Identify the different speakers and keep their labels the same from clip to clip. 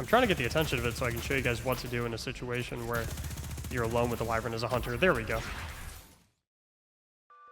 Speaker 1: I'm trying to get the attention of it so I can show you guys what to do in a situation where you're alone with the wyvern as a hunter. There we go.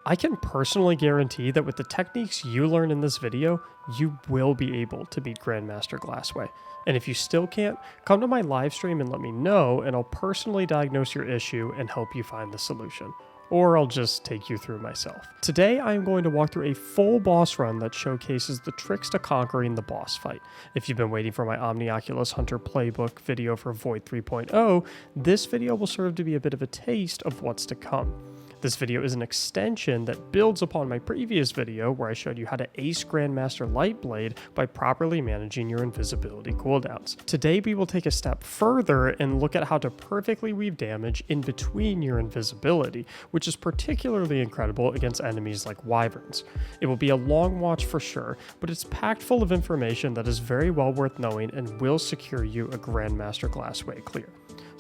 Speaker 1: I can personally guarantee that with the techniques you learn in this video, you will be able to beat Grandmaster Glassway. And if you still can't, come to my live stream and let me know, and I'll personally diagnose your issue and help you find the solution. Or I'll just take you through myself. Today, I am going to walk through a full boss run that showcases the tricks to conquering the boss fight. If you've been waiting for my Omnioculus Hunter playbook video for Void 3.0, this video will serve to be a bit of a taste of what's to come. This video is an extension that builds upon my previous video where I showed you how to ace Grandmaster Lightblade by properly managing your invisibility cooldowns. Today we will take a step further and look at how to perfectly weave damage in between your invisibility, which is particularly incredible against enemies like wyverns. It will be a long watch for sure, but it's packed full of information that is very well worth knowing and will secure you a Grandmaster Glassway clear.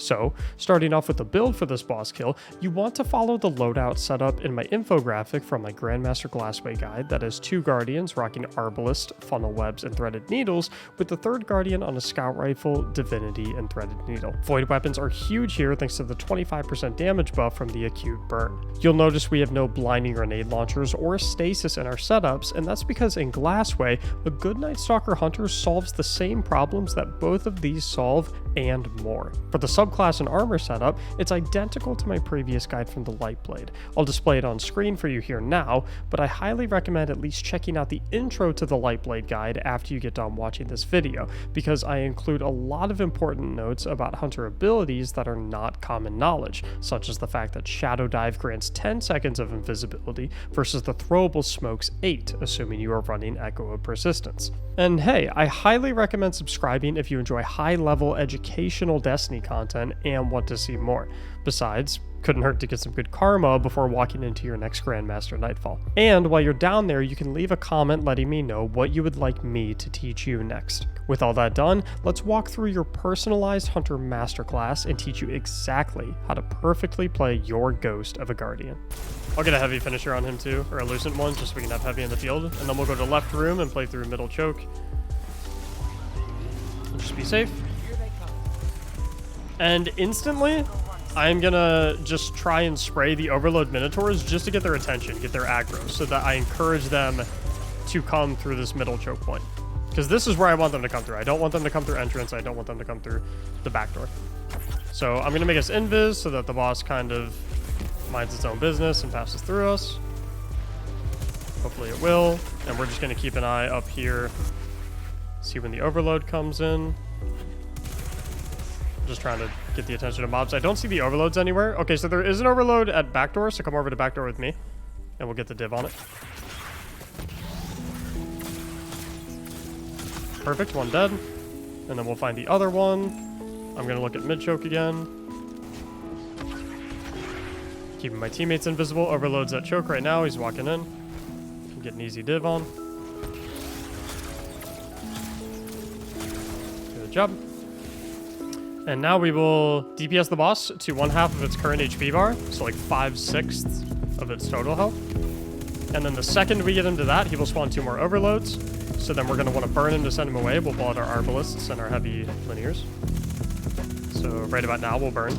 Speaker 1: So, starting off with the build for this boss kill, you want to follow the loadout setup in my infographic from my Grandmaster Glassway guide that has 2 Guardians rocking Arbalest, Funnel Webs, and Threaded Needles, with the 3rd Guardian on a Scout Rifle, Divinity, and Threaded Needle. Void weapons are huge here thanks to the 25% damage buff from the Acute Burn. You'll notice we have no blinding grenade launchers or stasis in our setups, and that's because in Glassway, a good Night Stalker Hunter solves the same problems that both of these solve and more. For the subclass and armor setup, it's identical to my previous guide from the Lightblade. I'll display it on screen for you here now, but I highly recommend at least checking out the intro to the Lightblade guide after you get done watching this video, because I include a lot of important notes about hunter abilities that are not common knowledge, such as the fact that Shadow Dive grants 10 seconds of invisibility versus the throwable smokes 8, assuming you are running Echo of Persistence. And hey, I highly recommend subscribing if you enjoy high-level educational Destiny content and want to see more. Besides, couldn't hurt to get some good karma before walking into your next Grandmaster Nightfall. And while you're down there, you can leave a comment letting me know what you would like me to teach you next. With all that done, let's walk through your personalized Hunter Masterclass and teach you exactly how to perfectly play your Ghost of a Guardian. I'll get a heavy finisher on him too, or a lucent one, just so we can have heavy in the field, and then we'll go to left room and play through middle choke. And just be safe. And instantly, I'm gonna just try and spray the Overload Minotaurs just to get their attention, get their aggro, so that I encourage them to come through this middle choke point. Because this is where I want them to come through. I don't want them to come through entrance. I don't want them to come through the back door. So I'm gonna make us invis so that the boss kind of minds its own business and passes through us. Hopefully it will. And we're just gonna keep an eye up here, see when the overload comes in. Just trying to get the attention of mobs. I don't see the overloads anywhere. Okay, so there is an overload at backdoor, so come over to backdoor with me, and we'll get the div on it. Perfect, one dead. And then we'll find the other one. I'm gonna look at mid choke again. Keeping my teammates invisible. Overload's at choke right now. He's walking in. Can get an easy div on. Good job. And now we will DPS the boss to 1/2 of its current HP bar, so like 5/6 of its total health. And then the second we get him to that, he will spawn 2 more overloads. So then we're going to want to burn him to send him away. We'll pull out our Arbalists and our heavy linears. So right about now, we'll burn.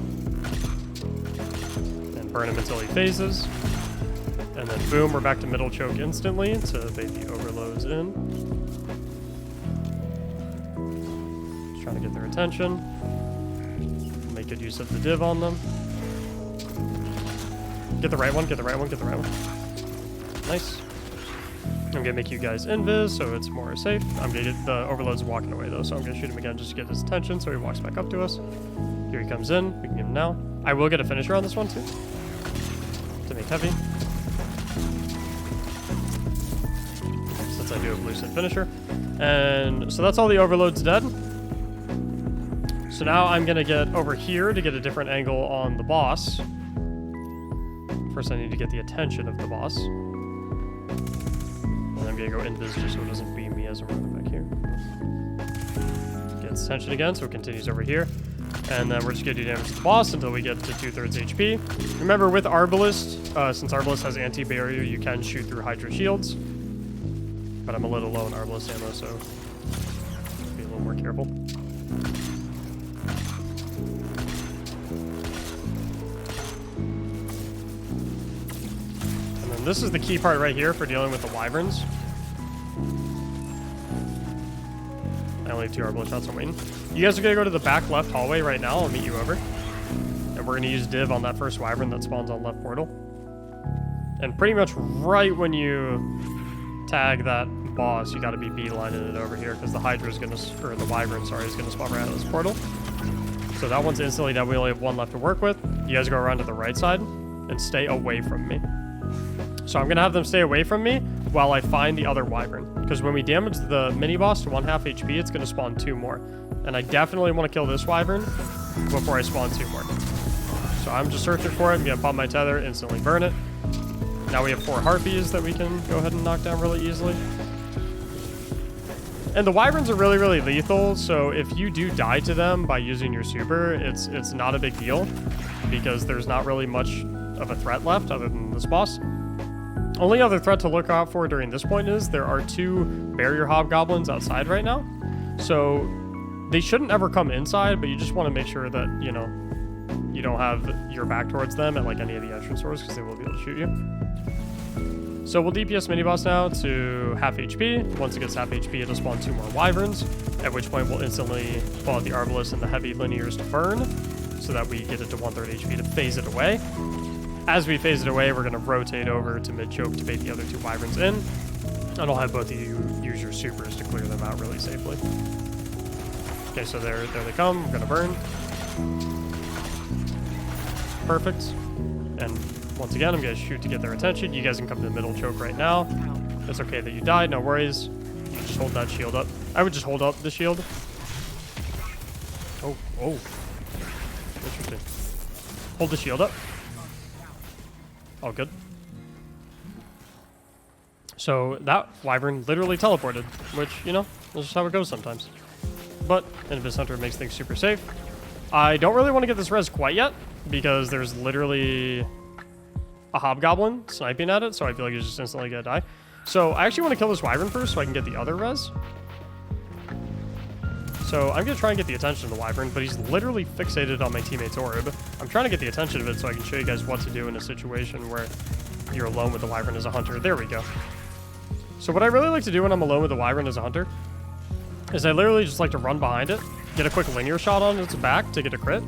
Speaker 1: And burn him until he phases. And then boom, we're back to middle choke instantly to bait the overloads in. Just trying to get their attention. Make good use of the div on them. Get the right one, get the right one, get the right one. Nice. I'm gonna make you guys invis so it's more safe. I'm gonna get the overload's walking away though, so I'm gonna shoot him again just to get his attention so he walks back up to us. Here he comes in, we can get him now. I will get a finisher on this one too, to make heavy. Since I do have lucid finisher. And so that's all the overloads dead. So now I'm gonna get over here to get a different angle on the boss. First I need to get the attention of the boss. And I'm gonna go invis just so it doesn't beam me as I'm running back here. Get its attention again, so it continues over here. And then we're just gonna do damage to the boss until we get to 2/3 HP. Remember with Arbalest, since Arbalest has anti-barrier, you can shoot through Hydra shields. But I'm a little low in Arbalest ammo, so be a little more careful. this is the key part right here for dealing with the wyverns. I only have 2 arblet shots. I'm waiting. You guys are going to go to the back left hallway right now. I'll meet you over. And we're going to use div on that first wyvern that spawns on left portal. And pretty much right when you tag that boss, you got to be beelining it over here because the Hydra is going to, or the wyvern, sorry, is going to spawn right out of this portal. So that one's instantly dead. We only have 1 left to work with. You guys go around to the right side and stay away from me. So I'm going to have them stay away from me while I find the other wyvern. Because when we damage the mini-boss to 1/2 HP, it's going to spawn 2 more. And I definitely want to kill this wyvern before I spawn 2 more. So I'm just searching for it. I'm going to pop my tether, instantly burn it. Now we have 4 harpies that we can go ahead and knock down really easily. And the wyverns are really, really lethal, so if you do die to them by using your super, it's not a big deal, because there's not really much of a threat left other than this boss. Only other threat to look out for during this point is there are 2 barrier hobgoblins outside right now, so they shouldn't ever come inside, but you just want to make sure that, you know, you don't have your back towards them at like any of the entrance doors, because they will be able to shoot you. So we'll DPS mini-boss now to 1/2 HP. Once it gets 1/2 HP, it'll spawn 2 more wyverns, at which point we'll instantly pull out the Arbalest and the heavy linears to burn, so that we get it to 1/3 HP to phase it away. As we phase it away, we're going to rotate over to mid-choke to bait the other 2 wyverns in, and I'll have both of you use your supers to clear them out really safely. Okay, so there they come. We're going to burn. Perfect. And once again, I'm going to shoot to get their attention. You guys can come to the middle choke right now. It's okay that you died, no worries. You just hold that shield up. I would just hold up the shield. Oh. Interesting. Hold the shield up. All good. So that wyvern literally teleported, which, you know, that's just how it goes sometimes. But Invis Hunter makes things super safe. I don't really want to get this res quite yet, because there's literally a hobgoblin sniping at it, so I feel like it's just instantly gonna die. So I actually want to kill this wyvern first so I can get the other res. So I'm gonna try and get the attention of the wyvern, but he's literally fixated on my teammate's orb. I'm trying to get the attention of it so I can show you guys what to do in a situation where you're alone with the wyvern as a hunter. There we go. So what I really like to do when I'm alone with the wyvern as a hunter is I literally just like to run behind it, get a quick linear shot on its back to get a crit,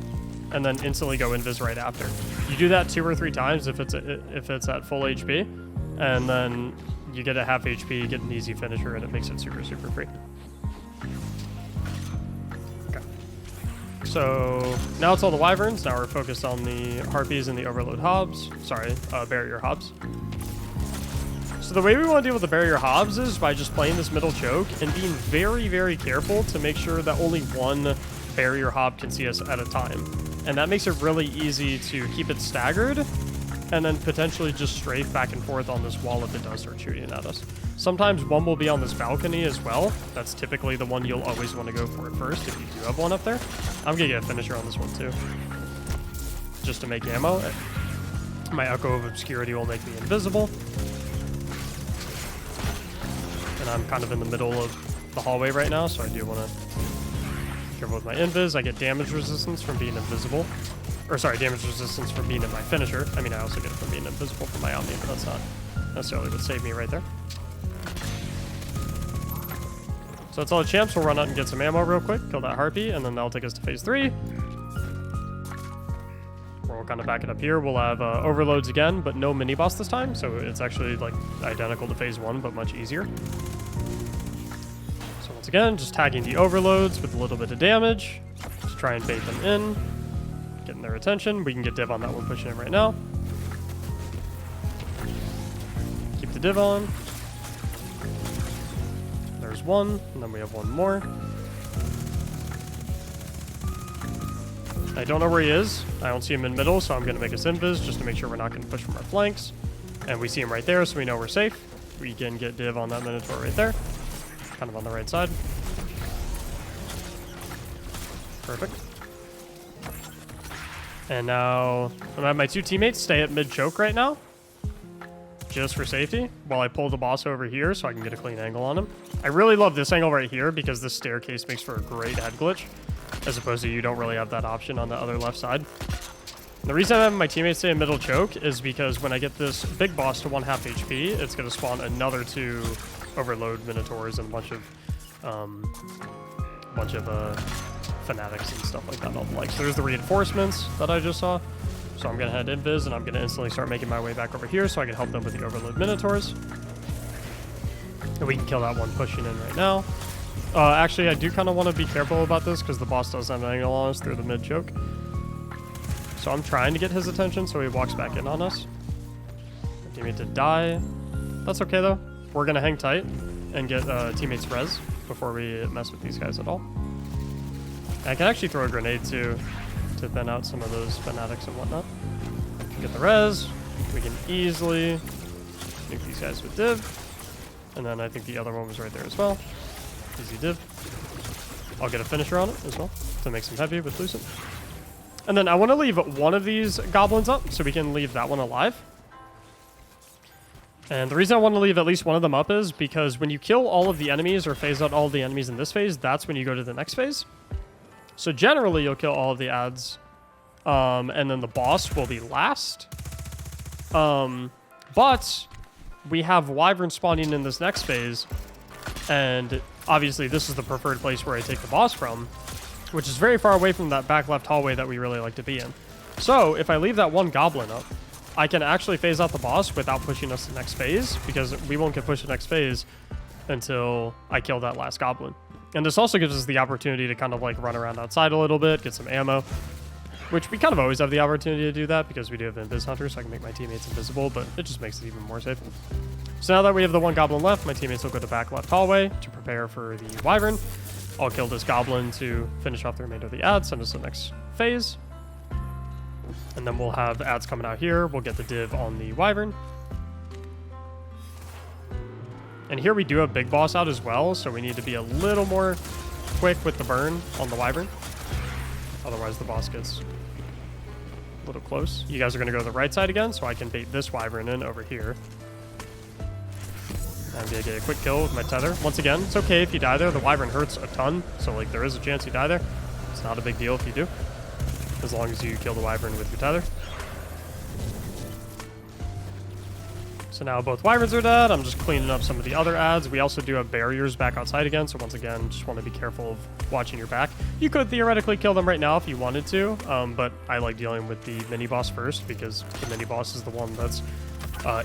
Speaker 1: and then instantly go invis right after. You do that 2 or 3 times if it's at full HP, and then you get a 1/2 HP, get an easy finisher, and it makes it super, super free. Okay. So now it's all the wyverns. Now we're focused on the harpies and the overload hobs. Sorry, barrier hobs. So the way we want to deal with the barrier hobs is by just playing this middle choke and being very, very careful to make sure that only 1 barrier hob can see us at a time. And that makes it really easy to keep it staggered and then potentially just strafe back and forth on this wall if it does start shooting at us. Sometimes one will be on this balcony as well. That's typically the one you'll always want to go for first if you do have one up there. I'm going to get a finisher on this one too, just to make ammo. My Echo of Obscurity will make me invisible. And I'm kind of in the middle of the hallway right now, so I do want to be careful with my invis. I get damage resistance from being invisible. Or sorry, damage resistance from being in my finisher. I mean, I also get it from being invisible from my Omni, but that's not necessarily what saved me right there. So that's all the champs. We'll run out and get some ammo real quick, kill that harpy, and then that'll take us to phase 3. We'll kind of back it up here. We'll have overloads again, but no mini boss this time, so it's actually like identical to phase 1, but much easier. So once again, just tagging the overloads with a little bit of damage to try and bait them in, getting their attention. We can get div on that one pushing in right now. Keep the div on. There's one, and then we have one more. I don't know where he is. I don't see him in middle, so I'm going to make us invis just to make sure we're not going to push from our flanks. And we see him right there, so we know we're safe. We can get div on that Minotaur right there. Kind of on the right side. Perfect. And now I'm going to have my 2 teammates stay at mid-choke right now, just for safety, while I pull the boss over here so I can get a clean angle on him. I really love this angle right here because this staircase makes for a great head glitch, as opposed to you don't really have that option on the other left side. The reason I'm having my teammates stay in middle choke is because when I get this big boss to 1/2 HP, it's going to spawn another 2 overload minotaurs and a bunch of fanatics and stuff like that. All the like. So there's the reinforcements that I just saw. So I'm going to head invis and I'm going to instantly start making my way back over here so I can help them with the overload minotaurs. And we can kill that one pushing in right now. Actually, I do kind of want to be careful about this because the boss does have an angle on us through the mid choke. So I'm trying to get his attention so he walks back in on us. My teammate did die. That's okay though. We're going to hang tight and get teammates res before we mess with these guys at all. I can actually throw a grenade too to thin out some of those fanatics and whatnot. Get the res. We can easily nuke these guys with div. And then I think the other one was right there as well. Easy div. I'll get a finisher on it as well to make some heavy with Lucent. And then I want to leave one of these goblins up so we can leave that one alive. And the reason I want to leave at least one of them up is because when you kill all of the enemies or phase out all of the enemies in this phase, that's when you go to the next phase. So generally you'll kill all of the adds. And then the boss will be last. But we have wyvern spawning in this next phase. And obviously this is the preferred place where I take the boss from, which is very far away from that back left hallway that we really like to be in. So if I leave that one goblin up, I can actually phase out the boss without pushing us to the next phase, because we won't get pushed to the next phase until I kill that last goblin. And this also gives us the opportunity to kind of like run around outside a little bit, get some ammo, which we kind of always have the opportunity to do that because we do have Invis Hunter, so I can make my teammates invisible, but it just makes it even more safe. So now that we have the one goblin left, my teammates will go to back left hallway to prepare for the wyvern. I'll kill this goblin to finish off the remainder of the ads, send us to the next phase. And then we'll have ads coming out here. We'll get the div on the wyvern. And here we do have big boss out as well, so we need to be a little more quick with the burn on the wyvern. Otherwise the boss gets a little close. You guys are going to go to the right side again, so I can bait this wyvern in over here. I'm going to get a quick kill with my tether. Once again, it's okay if you die there. The wyvern hurts a ton, so like there is a chance you die there. It's not a big deal if you do, as long as you kill the wyvern with your tether. So now both wyverns are dead. I'm just cleaning up some of the other ads. We also do have barriers back outside again, so once again, just want to be careful of watching your back. You could theoretically kill them right now if you wanted to, but I like dealing with the mini-boss first because the mini-boss is the one that's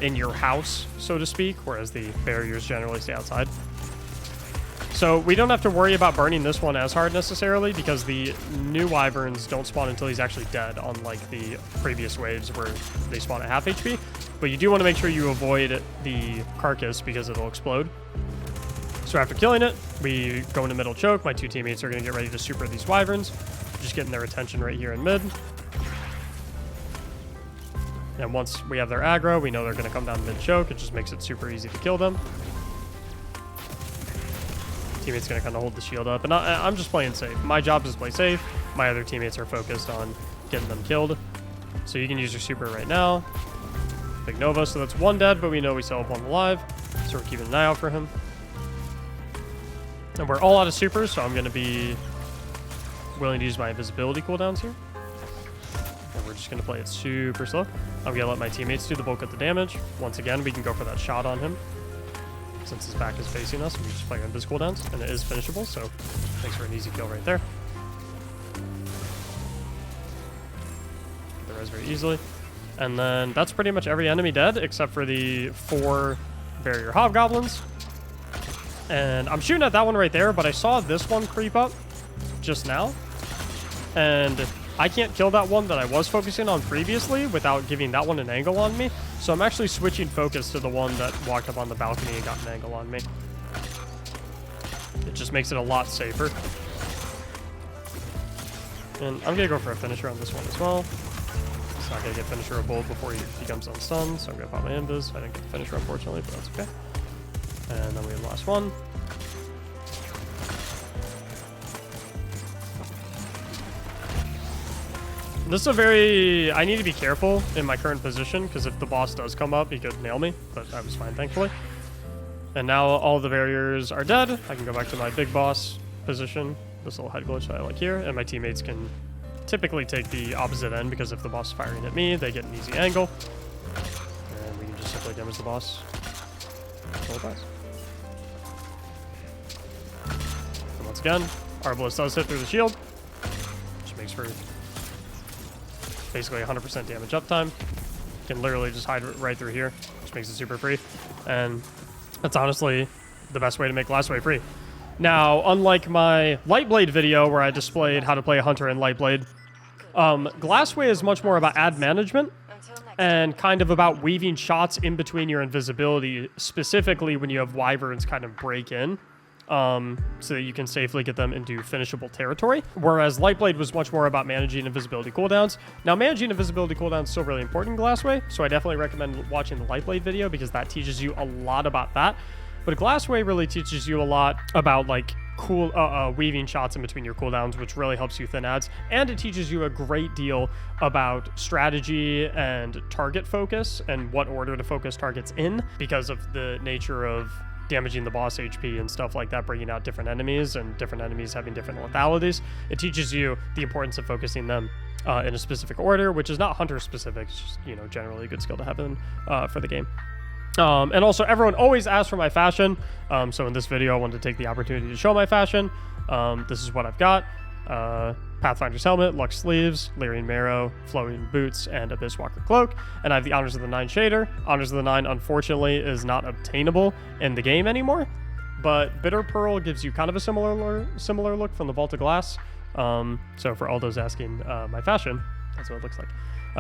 Speaker 1: in your house, so to speak, whereas the barriers generally stay outside. So we don't have to worry about burning this one as hard necessarily because the new wyverns don't spawn until he's actually dead, unlike the previous waves where they spawn at half HP. But you do want to make sure you avoid the carcass because it'll explode. So after killing it, we go into middle choke. My two teammates are going to get ready to super these wyverns, just getting their attention right here in mid. And once we have their aggro, we know they're going to come down mid choke. It just makes it super easy to kill them. Teammate's going to kind of hold the shield up. And I'm just playing safe. My job is to play safe. My other teammates are focused on getting them killed. So you can use your super right now. Big Nova, so that's one dead, but we know we still have one alive. So we're keeping an eye out for him. And we're all out of supers, so I'm going to be willing to use my invisibility cooldowns here. And we're just going to play it super slow. I'm going to let my teammates do the bulk of the damage. Once again, we can go for that shot on him. Since his back is facing us, we just play invis cooldowns, and it is finishable, so thanks for an easy kill right there. Get the res very easily. And then that's pretty much every enemy dead, except for the 4 barrier hobgoblins. And I'm shooting at that one right there, but I saw this one creep up just now. And I can't kill that one that I was focusing on previously without giving that one an angle on me. So I'm actually switching focus to the one that walked up on the balcony and got an angle on me. It just makes it a lot safer. And I'm going to go for a finisher on this one as well. It's not going to get finisher a bullet before he becomes unstunned, so I'm going to pop my invis. I didn't get the finisher, unfortunately, but that's okay. And then we have the last one. This is a very... I need to be careful in my current position, because if the boss does come up, he could nail me, but I was fine, thankfully. And now all the barriers are dead. I can go back to my big boss position, this little head glitch that I like here, and my teammates can typically take the opposite end because if the boss is firing at me, they get an easy angle. And we can just simply damage the boss. And once again, Arbalest does hit through the shield, which makes for basically 100% damage uptime. Can literally just hide right through here, which makes it super free. And that's honestly the best way to make Glassway free. Now, unlike my Lightblade video where I displayed how to play a Hunter in Lightblade, Glassway is much more about ad management and kind of about weaving shots in between your invisibility, specifically when you have Wyverns kind of break in, so that you can safely get them into finishable territory. Whereas Lightblade was much more about managing invisibility cooldowns. Now, managing invisibility cooldowns is still really important in Glassway, so I definitely recommend watching the Lightblade video because that teaches you a lot about that. But Glassway really teaches you a lot about like cool weaving shots in between your cooldowns, which really helps you thin ads. And it teaches you a great deal about strategy and target focus and what order to focus targets in because of the nature of damaging the boss HP and stuff like that, bringing out different enemies and different enemies having different lethalities. It teaches you the importance of focusing them in a specific order, which is not Hunter specific. It's just, you know, generally a good skill to have in for the game. And also, everyone always asks for my fashion. So in this video, I wanted to take the opportunity to show my fashion. This is what I've got. Pathfinder's helmet, Lux sleeves, Lyrian Marrow, flowing boots, and Abyss Walker cloak. And I have the Honors of the Nine shader. Honors of the Nine, unfortunately, is not obtainable in the game anymore. But Bitter Pearl gives you kind of a similar look from the Vault of Glass. So for all those asking my fashion, that's what it looks like.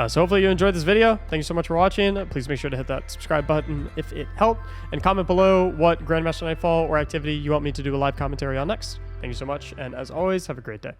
Speaker 1: So hopefully you enjoyed this video. Thank you so much for watching. Please make sure to hit that subscribe button if it helped. And comment below what Grandmaster Nightfall or activity you want me to do a live commentary on next. Thank you so much. And as always, have a great day.